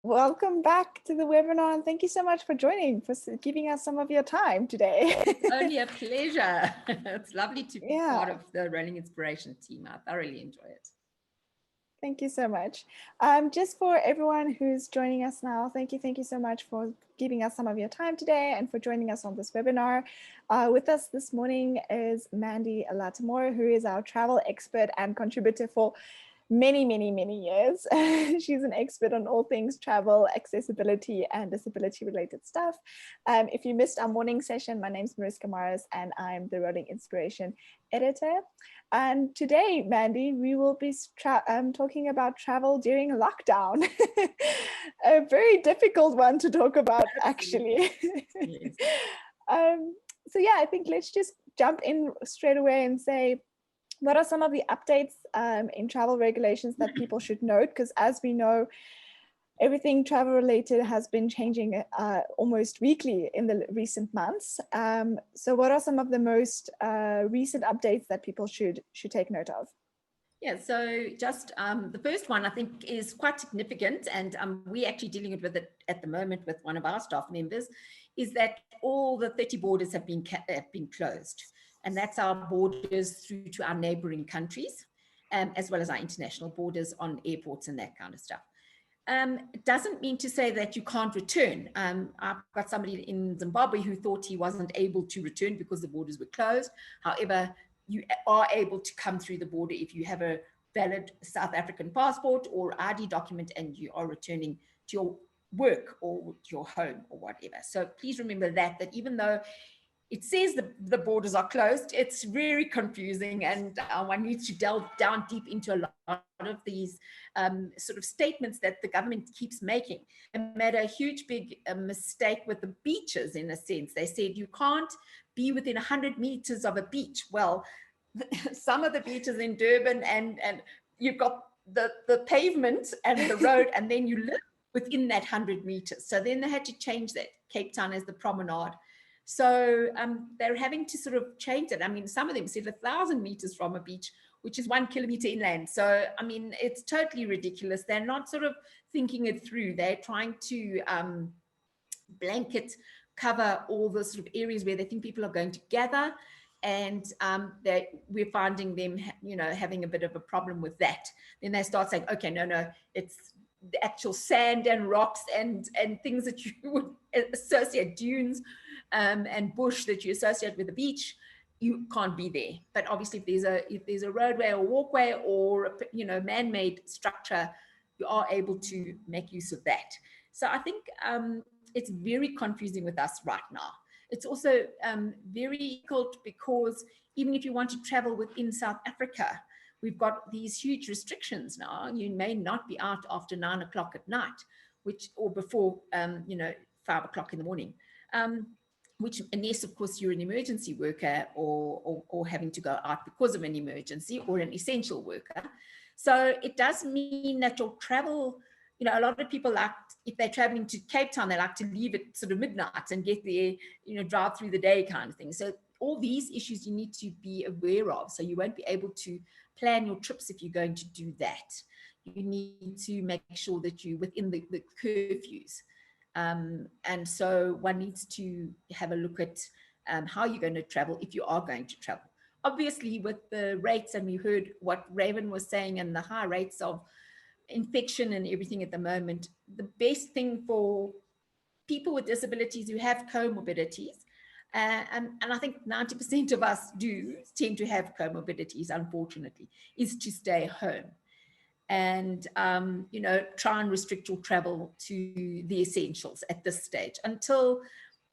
Welcome back to the webinar, and thank you so much for joining, for giving us some of your time today. It's only a pleasure. It's lovely to be part Yeah, of the Rolling Inspiration team. I thoroughly enjoy it. thank you so much. Just for everyone who's joining us now, thank you so much for giving us some of your time today and for joining us on this webinar. With us this morning is Mandy Latimore, who is our travel expert and contributor for many years. She's an expert on all things travel, accessibility, and disability related stuff. If you missed our morning session, my name's Mariska Morris and I'm the Rolling Inspiration editor. And today, Mandy, we will be talking about travel during lockdown. A very difficult one to talk about, actually. Yes. So yeah, I think let's just jump in straight away and say, what are some of the updates in travel regulations that people should note? Because as we know, everything travel related has been changing almost weekly in the recent months. So what are some of the most recent updates that people should take note of? Yeah, so just the first one I think is quite significant, and we're actually dealing with it at the moment with one of our staff members, is that all the 30 borders have been closed. And that's our borders through to our neighboring countries, as well as our international borders on airports and that kind of stuff. It doesn't mean to say that you can't return. I've got somebody in Zimbabwe who thought he wasn't able to return because the borders were closed. However, you are able to come through the border if you have a valid South African passport or ID document and you are returning to your work or your home or whatever. So please remember that even though it says the borders are closed, it's very confusing, and one needs to delve down deep into a lot of these sort of statements that the government keeps making. They made a huge big mistake with the beaches, in a sense. They said you can't be within 100 meters of a beach. Well, some of the beaches in Durban, and you've got the pavement and the road, and then you live within that 100 meters. So then they had to change that. Cape Town as the promenade. So they're having to sort of change it. I mean, some of them said 1,000 meters from a beach, which is 1 kilometer inland. So, I mean, it's totally ridiculous. They're not sort of thinking it through. They're trying to blanket cover all the sort of areas where they think people are going to gather. And we're finding them, having a bit of a problem with that. Then they start saying, okay, no, it's the actual sand and rocks and things that you would associate, dunes and bush that you associate with the beach, you can't be there. But obviously, if there's a roadway or walkway or man-made structure, you are able to make use of that. So I think it's very confusing with us right now. It's also very difficult because even if you want to travel within South Africa, we've got these huge restrictions now. You may not be out after 9 o'clock at night, or before 5 o'clock in the morning. Which, unless of course you're an emergency worker or having to go out because of an emergency or an essential worker. So it does mean that your travel, a lot of people like, if they're traveling to Cape Town, they like to leave at sort of midnight and get there, drive through the day kind of thing. So all these issues you need to be aware of. So you won't be able to plan your trips if you're going to do that. You need to make sure that you're within the curfews. And so one needs to have a look at how you're going to travel if you are going to travel. Obviously, with the rates, and we heard what Raven was saying, and the high rates of infection and everything at the moment, the best thing for people with disabilities who have comorbidities, and I think 90% of us do tend to have comorbidities, unfortunately, is to stay home. And try and restrict your travel to the essentials at this stage until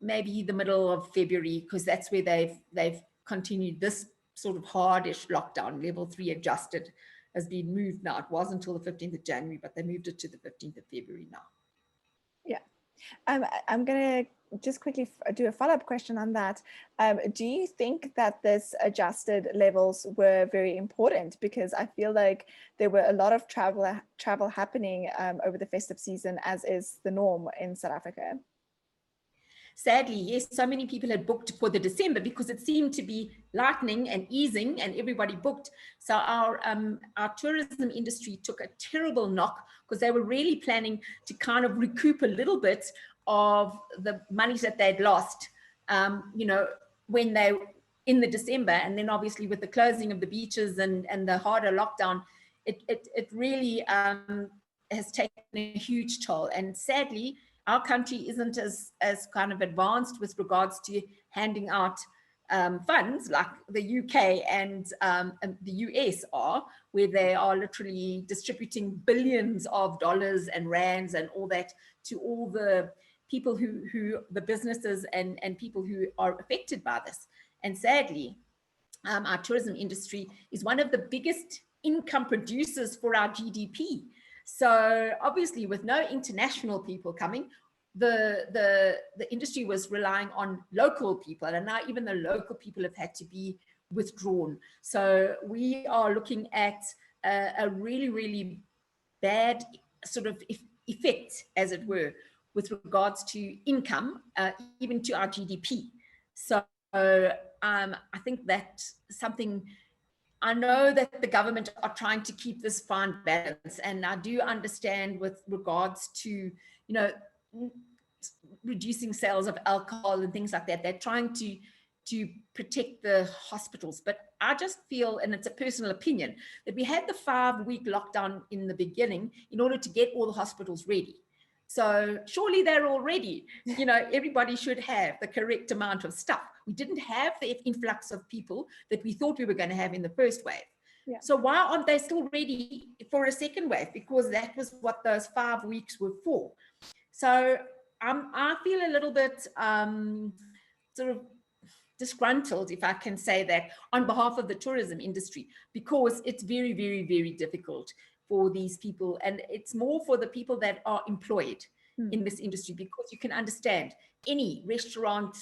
maybe the middle of February, because that's where they've continued this sort of hardish lockdown. Level 3 adjusted has been moved now. It wasn't until the 15th of January, but they moved it to the 15th of February now. Yeah. I'm going to just quickly do a follow-up question on that. Do you think that this adjusted levels were very important? Because I feel like there were a lot of travel happening over the festive season, as is the norm in South Africa. Sadly, yes, so many people had booked for the December because it seemed to be lightening and easing and everybody booked. So our tourism industry took a terrible knock because they were really planning to kind of recoup a little bit of the monies that they'd lost, you know, when they in the December. And then obviously with the closing of the beaches and the harder lockdown, it really has taken a huge toll. And sadly, our country isn't as kind of advanced with regards to handing out funds like the UK and the US are, where they are literally distributing billions of dollars and rands and all that to all the people who the businesses and people who are affected by this. And sadly, our tourism industry is one of the biggest income producers for our GDP. So obviously, with no international people coming, the industry was relying on local people, and now even the local people have had to be withdrawn. So we are looking at a really bad sort of effect, as it were, with regards to income, even to our GDP. So I think that's something. I know that the government are trying to keep this fine balance, and I do understand with regards to, you know, reducing sales of alcohol and things like that. They're trying to protect the hospitals. But I just feel, and it's a personal opinion, that we had the 5-week lockdown in the beginning in order to get all the hospitals ready. So surely they're all ready. You know, everybody should have the correct amount of stuff. We didn't have the influx of people that we thought we were going to have in the first wave. Yeah. So why aren't they still ready for a second wave? Because that was what those 5 weeks were for. So I feel a little bit sort of disgruntled, if I can say that, on behalf of the tourism industry, because it's very difficult for these people, and it's more for the people that are employed in this industry, because you can understand any restaurant,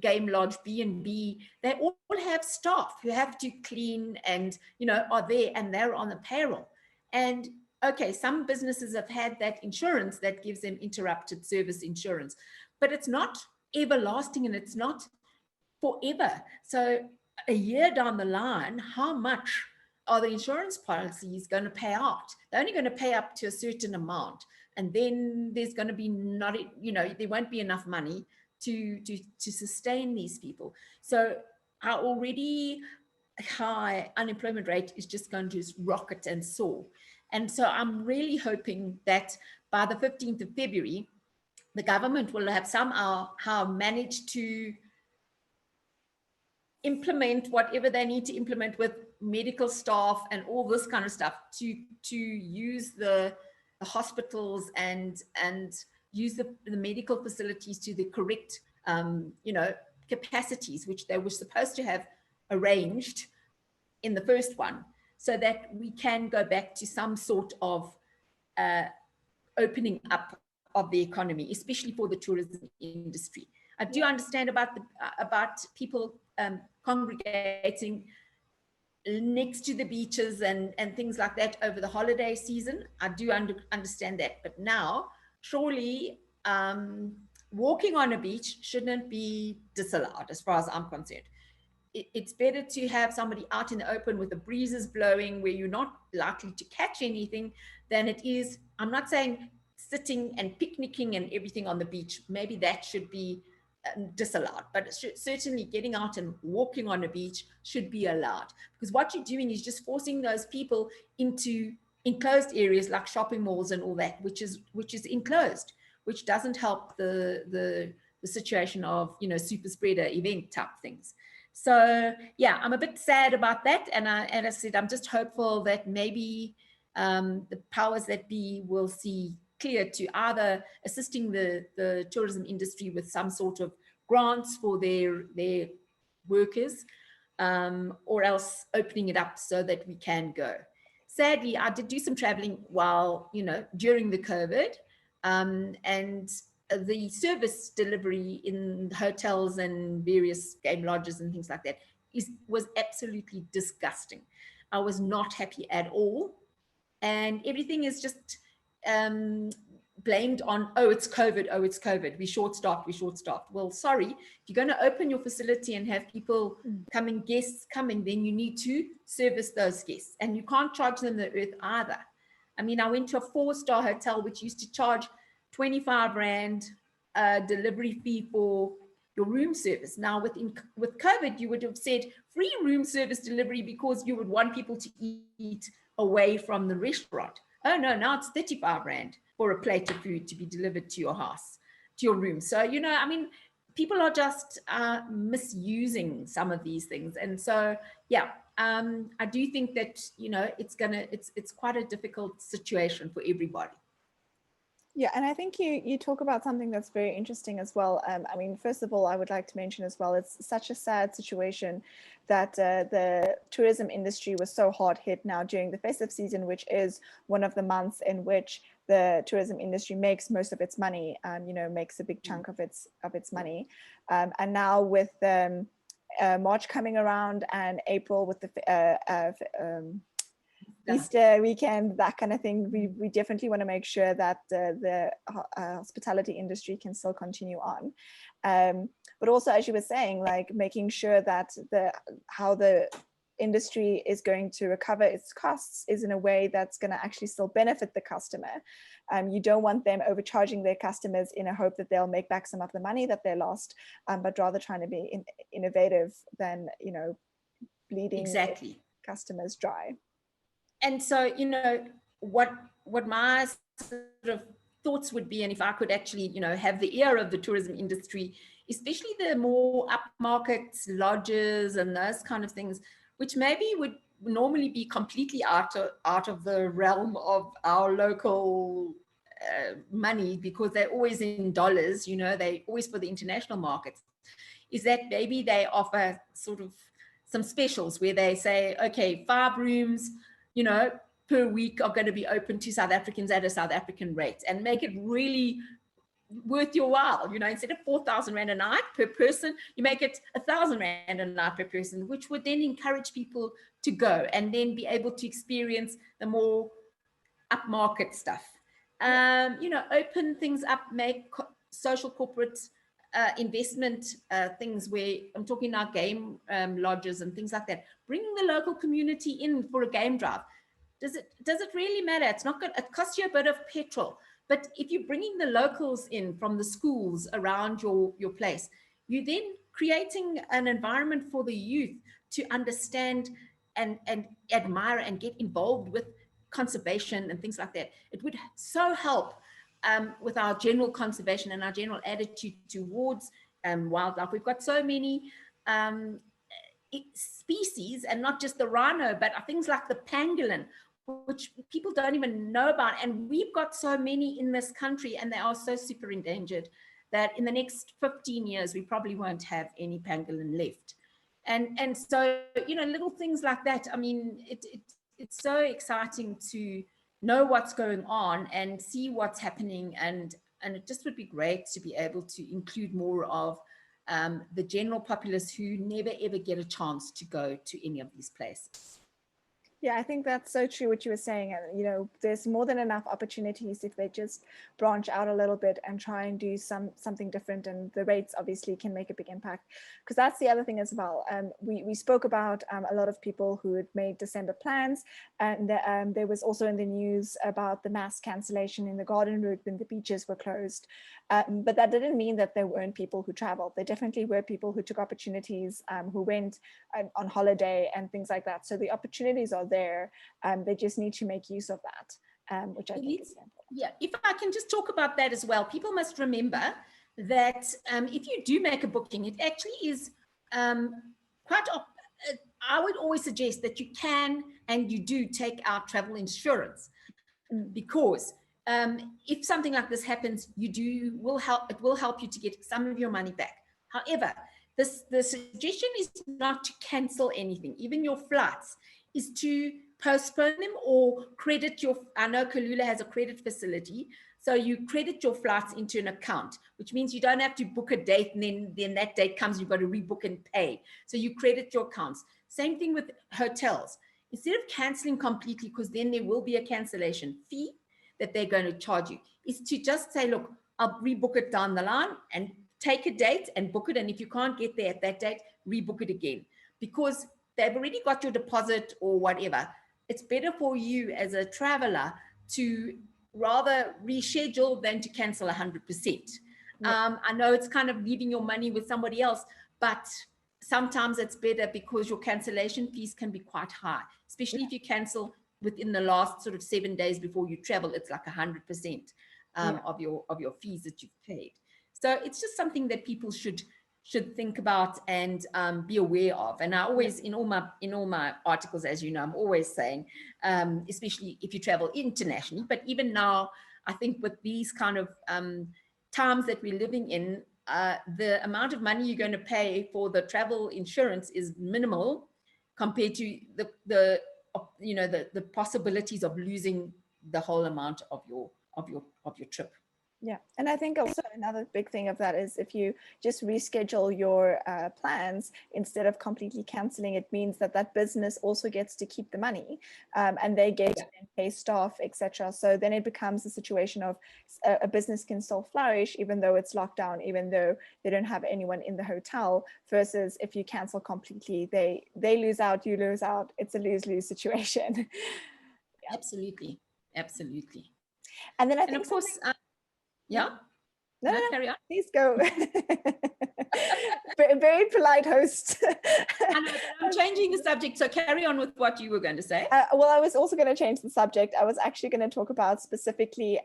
game lodge, B&B, they all have staff who have to clean and, you know, are there and they're on the payroll. And okay, some businesses have had that insurance that gives them interrupted service insurance, but it's not everlasting and it's not forever. So a year down the line, how much are the insurance policies going to pay out? They're only going to pay up to a certain amount, and then there's going to be not, you know, there won't be enough money to sustain these people. So our already high unemployment rate is just going to rocket and soar. And so I'm really hoping that by the 15th of February, the government will have somehow managed to implement whatever they need to implement with medical staff and all this kind of stuff to use the hospitals and use the medical facilities to the correct you know, capacities, which they were supposed to have arranged in the first one, so that we can go back to some sort of opening up of the economy, especially for the tourism industry. I do understand about people congregating next to the beaches and things like that over the holiday season. I do understand that. But now, surely walking on a beach shouldn't be disallowed, as far as I'm concerned. It's better to have somebody out in the open with the breezes blowing where you're not likely to catch anything than it is. I'm not saying sitting and picnicking and everything on the beach. Maybe that should be disallowed, but certainly getting out and walking on a beach should be allowed, because what you're doing is just forcing those people into enclosed areas like shopping malls and all that, which is enclosed, which doesn't help the situation of, you know, super spreader event type things. So yeah, I'm a bit sad about that, and I said I'm just hopeful that maybe the powers that be will see clear to either assisting the tourism industry with some sort of grants for their workers, or else opening it up so that we can go. Sadly, I did do some traveling while, you know, during the COVID, and the service delivery in hotels and various game lodges and things like that was absolutely disgusting. I was not happy at all. And everything is just blamed on, oh, it's COVID, oh, it's COVID, we're short-staffed, we're short-staffed. Well, sorry, if you're going to open your facility and have people coming, guests coming, then you need to service those guests, and you can't charge them the earth either. I mean, I went to a 4-star hotel which used to charge 25 Rand delivery fee for your room service. Now with COVID, you would have said free room service delivery because you would want people to eat away from the restaurant. Oh no, now it's 35 Rand for a plate of food to be delivered to your house, to your room. So, you know, I mean, people are just misusing some of these things. And so, yeah, I do think that, you know, it's quite a difficult situation for everybody. Yeah, and I think you talk about something that's very interesting as well. I mean, first of all, I would like to mention as well, it's such a sad situation that the tourism industry was so hard hit now during the festive season, which is one of the months in which the tourism industry makes most of its money, you know, makes a big chunk of its money. And now with March coming around and April with the Easter weekend, that kind of thing, we definitely want to make sure that the hospitality industry can still continue on. But also, as you were saying, like making sure that how the industry is going to recover its costs is in a way that's going to actually still benefit the customer. You don't want them overcharging their customers in a hope that they'll make back some of the money that they lost, but rather trying to be innovative than, you know, bleeding customers dry. And so, you know, what my sort of thoughts would be, and if I could actually, you know, have the ear of the tourism industry, especially the more upmarket lodges and those kind of things, which maybe would normally be completely out of the realm of our local money, because they're always in dollars, you know, they always for the international markets, is that maybe they offer sort of some specials where they say, okay, 5 rooms, you know, per week are going to be open to South Africans at a South African rate, and make it really worth your while. You know, instead of 4,000 Rand a night per person, you make it 1,000 Rand a night per person, which would then encourage people to go and then be able to experience the more upmarket stuff. You know, open things up, make social corporate investment things where I'm talking now game lodges and things like that. Bring the local community in for a game drive. Does it really matter? It's not good. It costs you a bit of petrol, but if you're bringing the locals in from the schools around your place, you're then creating an environment for the youth to understand and admire and get involved with conservation and things like that. It would so help with our general conservation and our general attitude towards wildlife. We've got so many species, and not just the rhino, but things like the pangolin, which people don't even know about. And we've got so many in this country, and they are so super endangered that in the next 15 years, we probably won't have any pangolin left. And so, you know, little things like that. I mean, it's so exciting to know what's going on and see what's happening, and it just would be great to be able to include more of the general populace who never ever get a chance to go to any of these places. Yeah, I think that's so true what you were saying. And, you know, there's more than enough opportunities if they just branch out a little bit and try and do something different. And the rates obviously can make a big impact, because that's the other thing as well. We spoke about a lot of people who had made December plans, and there was also in the news about the mass cancellation in the garden route when the beaches were closed. But that didn't mean that there weren't people who traveled. There definitely were people who took opportunities, who went on holiday and things like that. So the opportunities are there. They just need to make use of that, which I think is important. Yeah, if I can just talk about that as well. People must remember that if you do make a booking, it actually is quite, I would always suggest that you can and you do take out travel insurance, because if something like this happens, it will help you to get some of your money back. However, the suggestion is not to cancel anything, even your flights, is to postpone them or credit your, I know Kalula has a credit facility, so you credit your flights into an account, which means you don't have to book a date and then that date comes, you've got to rebook and pay. So you credit your accounts. Same thing with hotels. Instead of canceling completely, because then there will be a cancellation fee, that they're going to charge you, is to just say, look, I'll rebook it down the line and take a date and book it. And if you can't get there at that date, rebook it again, because they've already got your deposit or whatever. It's better for you as a traveler to rather reschedule than to cancel 100%. I know it's kind of leaving your money with somebody else, but sometimes it's better because your cancellation fees can be quite high, especially if you cancel within the last sort of 7 days before you travel. It's like 100% of your fees that you've paid. So it's just something that people should think about and be aware of. And I always, in all my articles, as you know, I'm always saying, especially if you travel internationally, but even now, I think with these kind of times that we're living in, the amount of money you're going to pay for the travel insurance is minimal compared to the possibilities of losing the whole amount of your trip. Yeah, and I think also another big thing of that is if you just reschedule your plans instead of completely canceling, it means that business also gets to keep the money, and they get to pay staff, etc. So then it becomes a situation of a business can still flourish even though it's locked down, even though they don't have anyone in the hotel, versus if you cancel completely, they lose out, you lose out. It's a lose-lose situation. Absolutely. And then I think, and of course, yeah. No, carry on. Please go. Very polite host. I know, but I'm changing the subject, so carry on with what you were going to say. Well, I was also going to change the subject. I was actually going to talk about specifically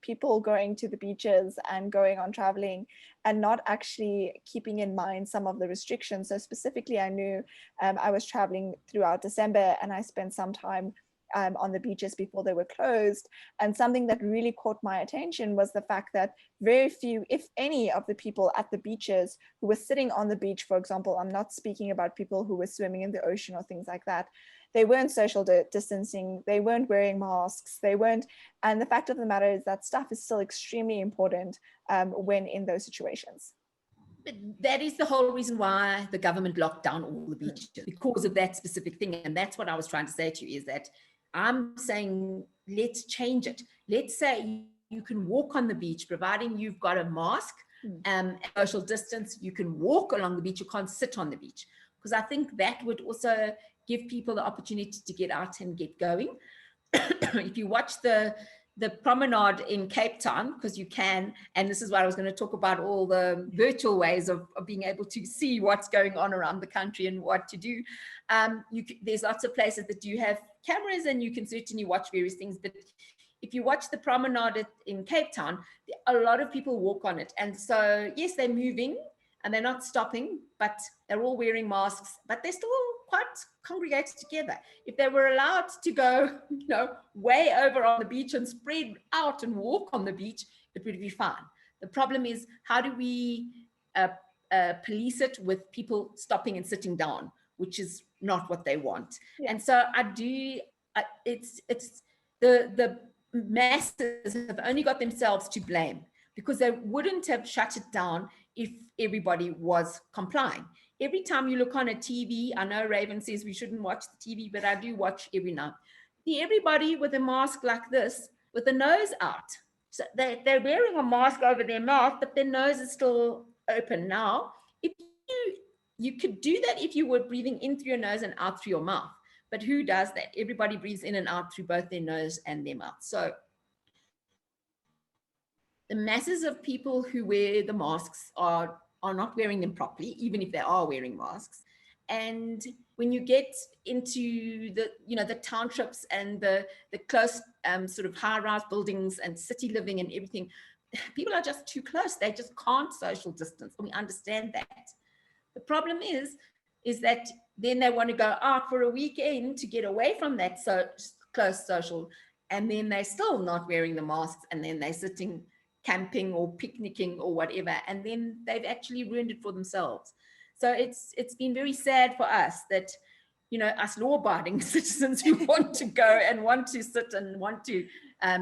people going to the beaches and going on traveling and not actually keeping in mind some of the restrictions. So specifically, I knew I was traveling throughout December and I spent some time on the beaches before they were closed. And something that really caught my attention was the fact that very few, if any, of the people at the beaches who were sitting on the beach, for example, I'm not speaking about people who were swimming in the ocean or things like that, they weren't social distancing, they weren't wearing masks, they weren't. And the fact of the matter is that stuff is still extremely important when in those situations. But that is the whole reason why the government locked down all the beaches, because of that specific thing. And that's what I was trying to say to you, is that I'm saying, let's change it. Let's say you can walk on the beach, providing you've got a mask and social distance. You can walk along the beach. You can't sit on the beach, because I think that would also give people the opportunity to get out and get going. If you watch the promenade in Cape Town, because you can, and this is what I was going to talk about, all the virtual ways of being able to see what's going on around the country and what to do. There's lots of places that do have cameras and you can certainly watch various things. But if you watch the promenade in Cape Town, a lot of people walk on it. And so, yes, they're moving and they're not stopping, but they're all wearing masks, but they're still quite congregated together. If they were allowed to go, way over on the beach and spread out and walk on the beach, it would be fine. The problem is, how do we police it with people stopping and sitting down, which is not what they want. Yeah. And so it's the masses have only got themselves to blame, because they wouldn't have shut it down if everybody was complying. Every time you look on a TV, I know Raven says we shouldn't watch the TV, but I do watch every night. See everybody with a mask like this, with the nose out. So they're wearing a mask over their mouth, but their nose is still open. Now, if you could do that if you were breathing in through your nose and out through your mouth. But who does that? Everybody breathes in and out through both their nose and their mouth. So the masses of people who wear the masks are not wearing them properly, even if they are wearing masks. And when you get into the townships and the close sort of high-rise buildings and city living and everything, people are just too close. They just can't social distance. And we understand that. The problem is that then they want to go out for a weekend to get away from that close social, and then they're still not wearing the masks, and then they're sitting camping or picnicking or whatever, and then they've actually ruined it for themselves. So it's been very sad for us that, us law-abiding citizens who want to go and want to sit and want to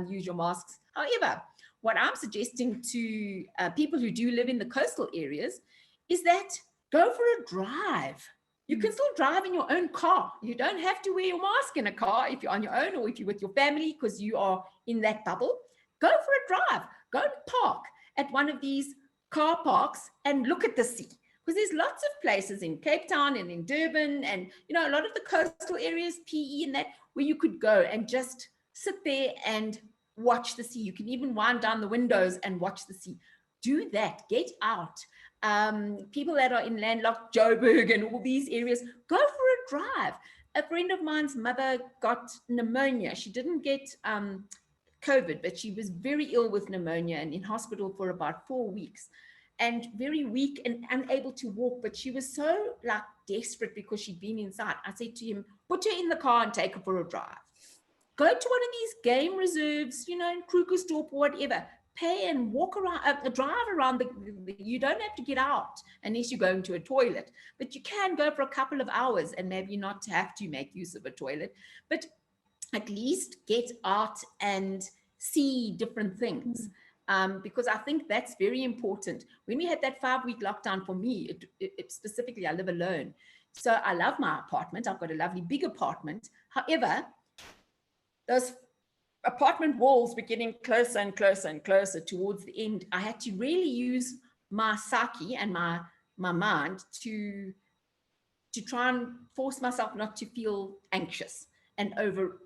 use your masks. However, what I'm suggesting to people who do live in the coastal areas is that go for a drive. You can still drive in your own car. You don't have to wear your mask in a car if you're on your own or if you're with your family because you are in that bubble. Go for a drive. Go and park at one of these car parks and look at the sea. Because there's lots of places in Cape Town and in Durban and, a lot of the coastal areas, PE and that, where you could go and just sit there and watch the sea. You can even wind down the windows and watch the sea. Do that. Get out. People that are in landlocked Joburg and all these areas, go for a drive. A friend of mine's mother got pneumonia. She didn't get COVID, but she was very ill with pneumonia and in hospital for about 4 weeks and very weak and unable to walk. But she was so desperate because she'd been inside. I said to him, put her in the car and take her for a drive. Go to one of these game reserves, in Krugersdorp or whatever. Pay and walk around, drive around. You don't have to get out unless you're going to a toilet, but you can go for a couple of hours and maybe not have to make use of a toilet, but at least get out and see different things. Because I think that's very important. When we had that 5-week lockdown, for me, it specifically, I live alone. So I love my apartment. I've got a lovely big apartment. However, those apartment walls were getting closer and closer and closer towards the end. I had to really use my psyche and my mind to try and force myself not to feel anxious and over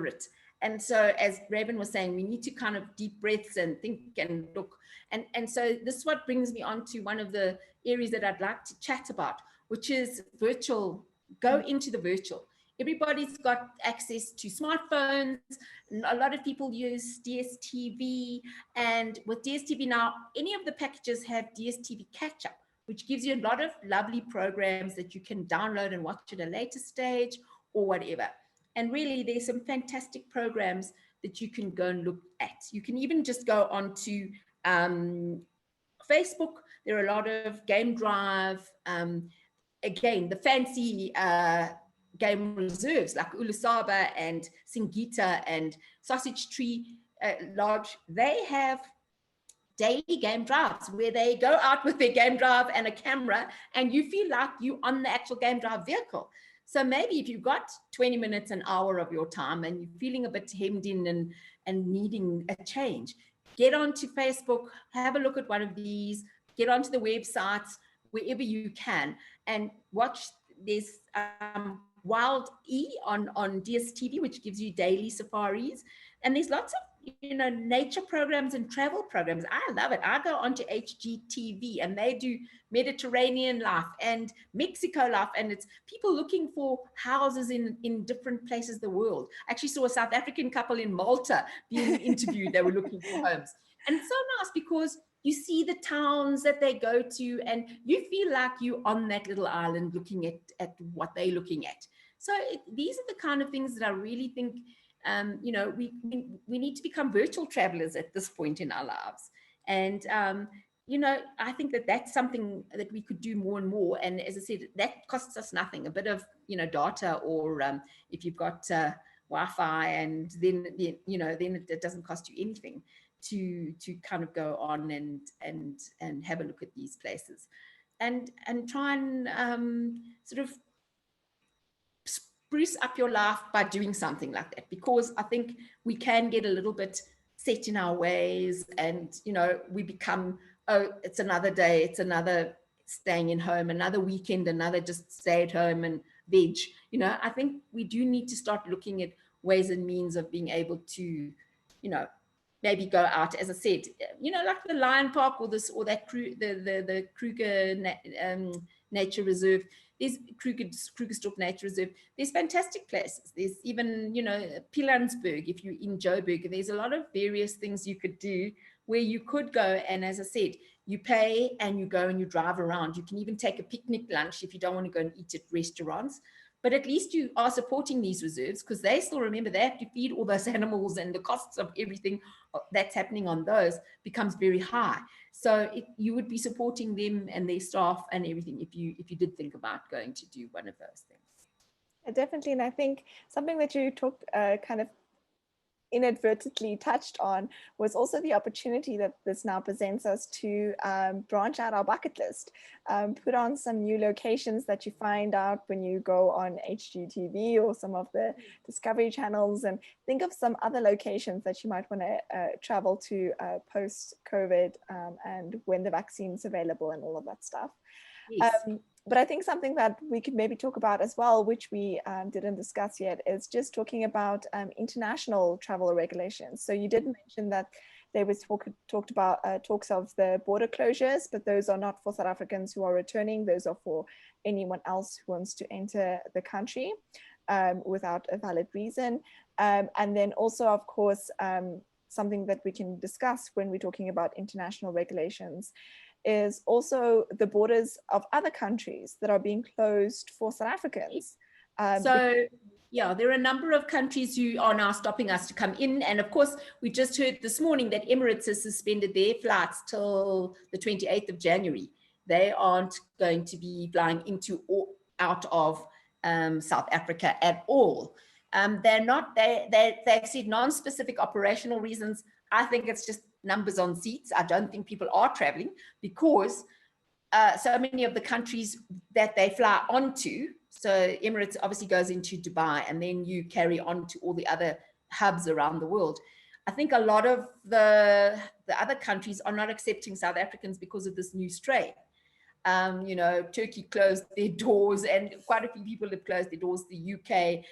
it. And so, as Raven was saying, we need to kind of deep breaths and think and look. And so this is what brings me on to one of the areas that I'd like to chat about, which is virtual. Go into the virtual. Everybody's got access to smartphones. A lot of people use DSTV. And with DSTV now, any of the packages have DSTV catch-up, which gives you a lot of lovely programs that you can download and watch at a later stage or whatever. And really, there's some fantastic programs that you can go and look at. You can even just go onto Facebook. There are a lot of Game Drive. Again, the fancy game reserves like Ulusaba and Singita and Sausage Tree Lodge, they have daily game drives where they go out with their game drive and a camera and you feel like you're on the actual game drive vehicle. So maybe if you've got 20 minutes, an hour of your time and you're feeling a bit hemmed in and needing a change, get onto Facebook, have a look at one of these, get onto the websites, wherever you can, and watch. There's Wild E on DSTV, which gives you daily safaris. And there's lots of nature programs and travel programs. I love it. I go onto HGTV and they do Mediterranean life and Mexico life, and it's people looking for houses in different places of the world. I actually saw a South African couple in Malta being interviewed. They were looking for homes, and it's so nice because you see the towns that they go to and you feel like you're on that little island looking at what they're looking at. So these are the kind of things that I really think we need to become virtual travelers at this point in our lives. And, I think that's something that we could do more and more. And as I said, that costs us nothing, a bit of, data, or if you've got Wi-Fi, and then it doesn't cost you anything to kind of go on and have a look at these places and try and sort of spruce up your life by doing something like that, because I think we can get a little bit set in our ways and we become, oh, it's another day, it's another staying in home, another weekend, another just stay at home and veg. I think we do need to start looking at ways and means of being able to maybe go out, as I said, like the Lion Park or that the Kruger Nature Reserve. There's Krugersdorp Nature Reserve. There's fantastic places. There's even, Pilansberg, if you're in Joburg. There's a lot of various things you could do where you could go. And as I said, you pay and you go and you drive around. You can even take a picnic lunch if you don't want to go and eat at restaurants. But at least you are supporting these reserves, because they still, remember, they have to feed all those animals, and the costs of everything that's happening on those becomes very high. So you would be supporting them and their staff and everything if you did think about going to do one of those things. Definitely. And I think something that you talked kind of inadvertently touched on was also the opportunity that this now presents us to branch out our bucket list, put on some new locations that you find out when you go on HGTV or some of the Discovery channels, and think of some other locations that you might want to travel to post-COVID, and when the vaccine's available and all of that stuff. Yes. But I think something that we could maybe talk about as well, which we didn't discuss yet, is just talking about international travel regulations. So you did mention that there was talked about talks of the border closures, but those are not for South Africans who are returning. Those are for anyone else who wants to enter the country without a valid reason. And then also, of course, something that we can discuss when we're talking about international regulations is also the borders of other countries that are being closed for South Africans. So yeah, there are a number of countries who are now stopping us to come in. And of course, we just heard this morning that Emirates has suspended their flights till the 28th of January. They aren't going to be flying into or out of South Africa at all. They've said non-specific operational reasons. I think it's just numbers on seats. I don't think people are traveling because so many of the countries that they fly onto, so Emirates obviously goes into Dubai, and then you carry on to all the other hubs around the world. I think a lot of the other countries are not accepting South Africans because of this new strain. You know, Turkey closed their doors, and quite a few people have closed their doors, the UK.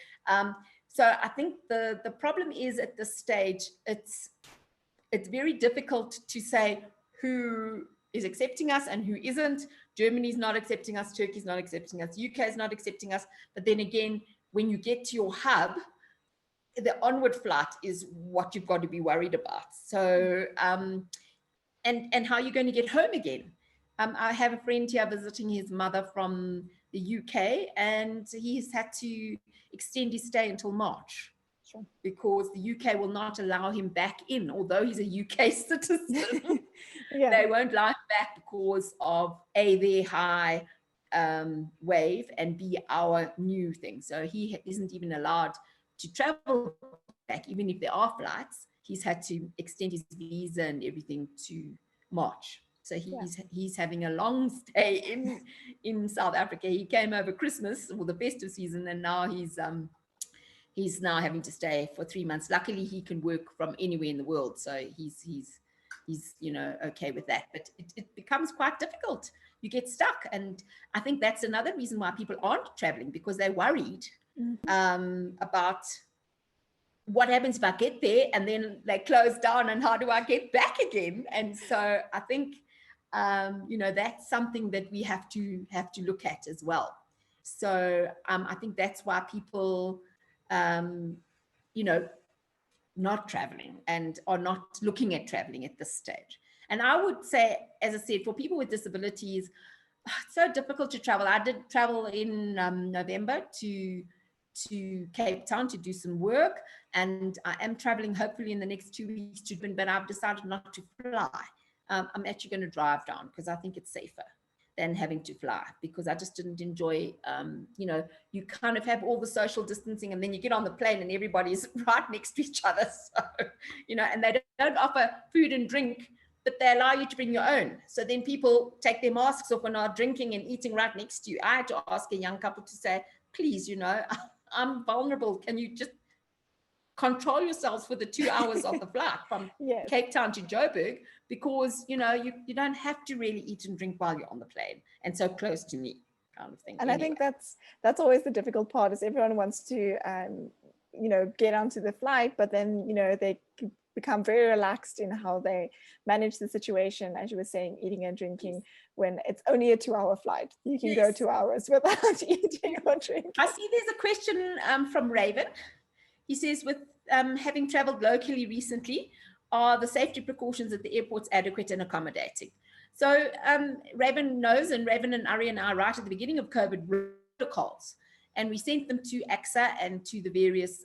So I think the problem is at this stage, it's very difficult to say who is accepting us and who isn't. Germany's not accepting us, Turkey's not accepting us, UK is not accepting us. But then again, when you get to your hub, the onward flight is what you've got to be worried about. So, and how you're going to get home again. I have a friend here visiting his mother from the UK, and he's had to extend his stay until March. Sure. Because the UK will not allow him back in, although he's a UK citizen. Yeah. They won't allow him back because of A, their high wave, and B, our new thing. So he isn't even allowed to travel back, even if there are flights. He's had to extend his visa and everything to March. So he's having a long stay in South Africa. He came over Christmas or the festive season, and now he's now having to stay for 3 months. Luckily, he can work from anywhere in the world, so he's you know, okay with that. But it becomes quite difficult. You get stuck, and I think that's another reason why people aren't traveling, because they're worried about what happens if I get there and then they close down, and how do I get back again? And so I think you know, that's something that we have to look at as well. So I think that's why people you know, not traveling and are not looking at traveling at this stage. And I would say, as I said, for people with disabilities, it's so difficult to travel. I did travel in November to Cape Town to do some work, and I am traveling hopefully in the next 2 weeks to Durban, but I've decided not to fly. I'm actually going to drive down because I think it's safer than having to fly, because I just didn't enjoy, you know, you kind of have all the social distancing, and then you get on the plane and everybody's right next to each other. So, you know, and they don't offer food and drink, but they allow you to bring your own. So then people take their masks off and are drinking and eating right next to you. I had to ask a young couple to say, please, you know, I'm vulnerable. Can you just control yourselves for the 2 hours of the flight from Cape Town to Joburg, because you know you don't have to really eat and drink while you're on the plane and so close to me, kind of thing. And anyway. I think that's always the difficult part, is everyone wants to you know, get onto the flight, but then you know they become very relaxed in how they manage the situation, as you were saying, eating and drinking, when it's only a 2-hour flight. You can go 2 hours without eating or drinking. I see there's a question from Raven. He says, with having traveled locally recently, are the safety precautions at the airports adequate and accommodating? So Raven knows, and Raven and Ari and I, right at the beginning of COVID, protocols, and we sent them to QASA and to the various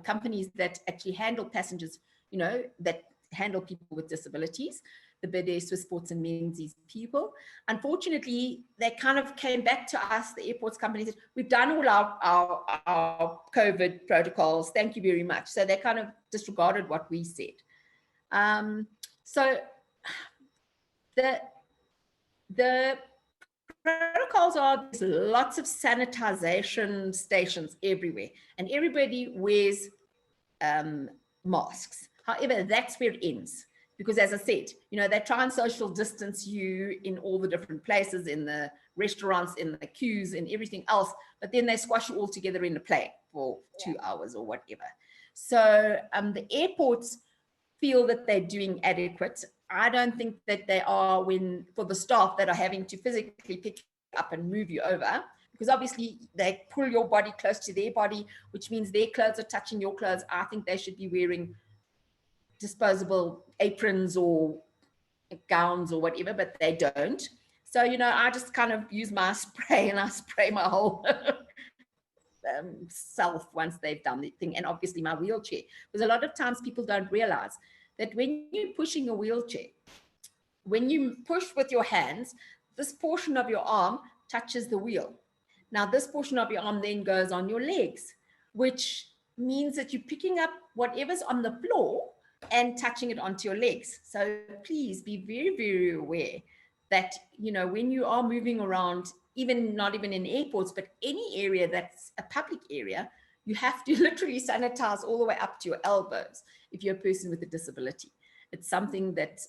companies that actually handle passengers, you know, that handle people with disabilities. the Bede, Swissports and Menzies people. Unfortunately, they kind of came back to us, the airports company said, we've done all our COVID protocols, thank you very much. So they kind of disregarded what we said. So the protocols are, there's lots of sanitization stations everywhere, and everybody wears masks. However, that's where it ends. Because as I said, you know, they try and social distance you in all the different places, in the restaurants, in the queues, and everything else, but then they squash you all together in a plane for 2 hours or whatever. So the airports feel that they're doing adequate. I don't think that they are, when for the staff that are having to physically pick up and move you over, because obviously they pull your body close to their body, which means their clothes are touching your clothes. I think they should be wearing disposable aprons or gowns or whatever, but they don't. So, you know, I just kind of use my spray and I spray my whole self once they've done the thing, and obviously my wheelchair, because a lot of times people don't realize that when you're pushing a wheelchair, when you push with your hands, this portion of your arm touches the wheel. Now this portion of your arm then goes on your legs, which means that you're picking up whatever's on the floor and touching it onto your legs. So please be very, very aware that, you know, when you are moving around, even not even in airports, but any area that's a public area, you have to literally sanitize all the way up to your elbows if you're a person with a disability. It's something that,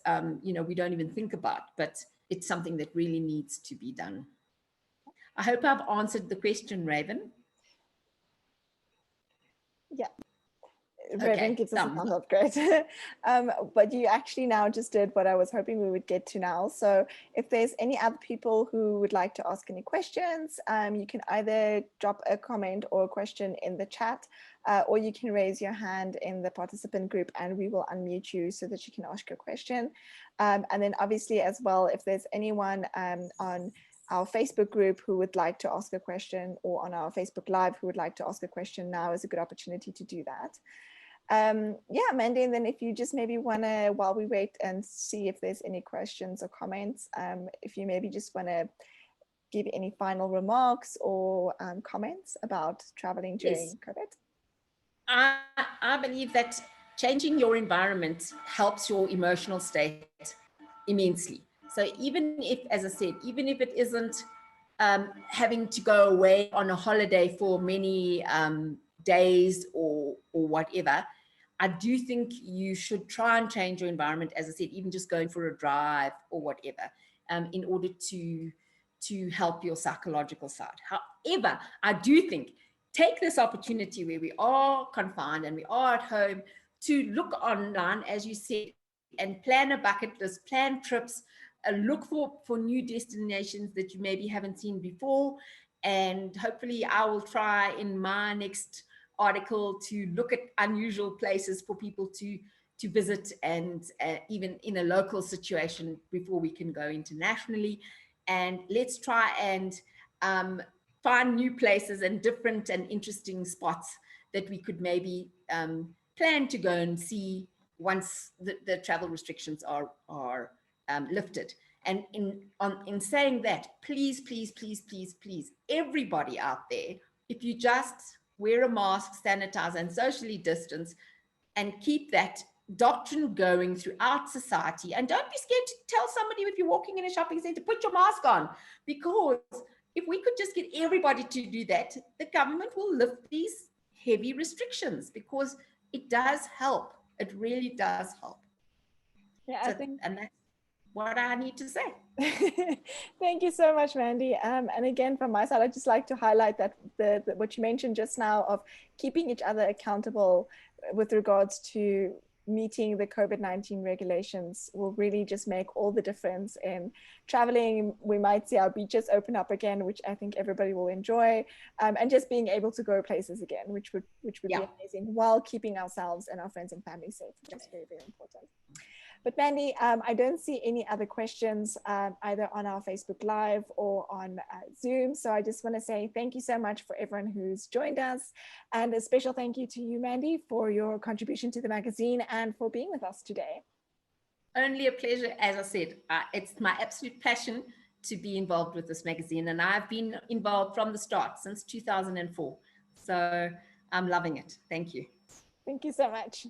you know, we don't even think about, but it's something that really needs to be done. I hope I've answered the question, Raven. Yeah. Raven gives us a thumbs up, great. But you actually now just did what I was hoping we would get to now. So if there's any other people who would like to ask any questions, you can either drop a comment or a question in the chat, or you can raise your hand in the participant group and we will unmute you so that you can ask your question. And then obviously as well, if there's anyone on our Facebook group who would like to ask a question, or on our Facebook Live who would like to ask a question, now is a good opportunity to do that. Yeah, Mandy, and then if you just maybe want to, while we wait and see if there's any questions or comments, if you maybe just want to give any final remarks or comments about traveling during COVID. I believe that changing your environment helps your emotional state immensely. So even if, as I said, even if it isn't having to go away on a holiday for many days or whatever, I do think you should try and change your environment, as I said, even just going for a drive or whatever, in order to help your psychological side. However, I do think take this opportunity where we are confined and we are at home to look online, as you said, and plan a bucket list, plan trips, look for new destinations that you maybe haven't seen before. And hopefully I will try in my next article to look at unusual places for people to visit, and even in a local situation before we can go internationally. And let's try and find new places and different and interesting spots that we could maybe plan to go and see once the travel restrictions are lifted. And in saying that, please, please, please, please, please, everybody out there, if you just wear a mask, sanitize, and socially distance, and keep that doctrine going throughout society. And don't be scared to tell somebody if you're walking in a shopping center, put your mask on, because if we could just get everybody to do that, the government will lift these heavy restrictions, because it does help. It really does help. Yeah, so, I think, and that's what I need to say. Thank you so much, Mandy. And again, from my side, I'd just like to highlight that what you mentioned just now of keeping each other accountable with regards to meeting the COVID-19 regulations will really just make all the difference in traveling. We might see our beaches open up again, which I think everybody will enjoy, and just being able to go places again, which would be amazing, while keeping ourselves and our friends and family safe, which is very, very important. But Mandy, I don't see any other questions either on our Facebook Live or on Zoom. So I just want to say thank you so much for everyone who's joined us. And a special thank you to you, Mandy, for your contribution to the magazine and for being with us today. only a pleasure. As I said, it's my absolute passion to be involved with this magazine, and I've been involved from the start since 2004. So I'm loving it. Thank you. Thank you so much.